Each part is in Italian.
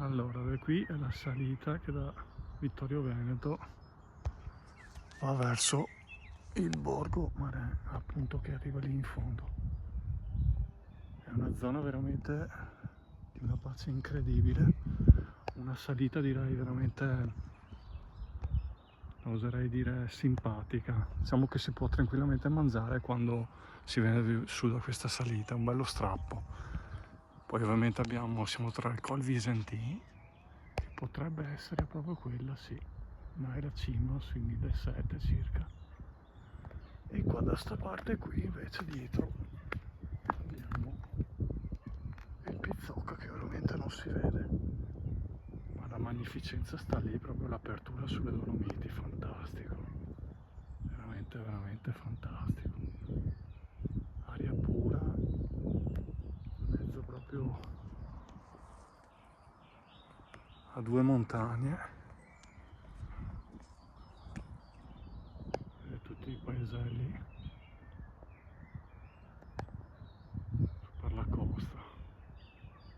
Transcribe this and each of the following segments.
Allora, da qui è la salita che da Vittorio Veneto va verso il Borgo Marin, appunto, che arriva lì in fondo. È una zona veramente di una pace incredibile, una salita direi veramente, oserei dire, simpatica. Diciamo che si può tranquillamente mangiare quando si viene su da questa salita, un bello strappo. Poi ovviamente siamo tra il Col Visentin, che potrebbe essere proprio quella, sì, ma è la cima sui 1700 circa. E qua da sta parte qui invece dietro abbiamo il Pizzocca, che veramente non si vede, ma la magnificenza sta lì, proprio l'apertura sulle Dolomiti, fantastico, veramente veramente fantastico, aria pura, in mezzo proprio a due montagne, e tutti i paeselli per la costa,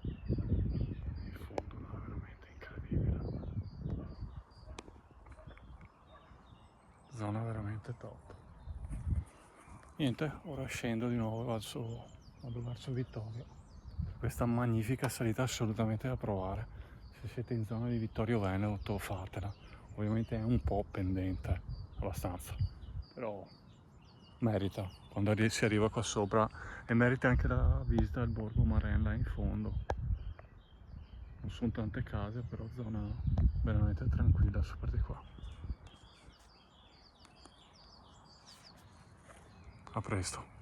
in fondo, no, è veramente incredibile, zona veramente top. Niente, ora scendo di nuovo vado verso Vittorio, per questa magnifica salita assolutamente da provare. Se siete in zona di Vittorio Veneto fatela, ovviamente è un po' pendente, abbastanza, però merita quando si arriva qua sopra, e merita anche la visita al Borgo Marin là in fondo. Non sono tante case, però zona veramente tranquilla super di qua. A presto.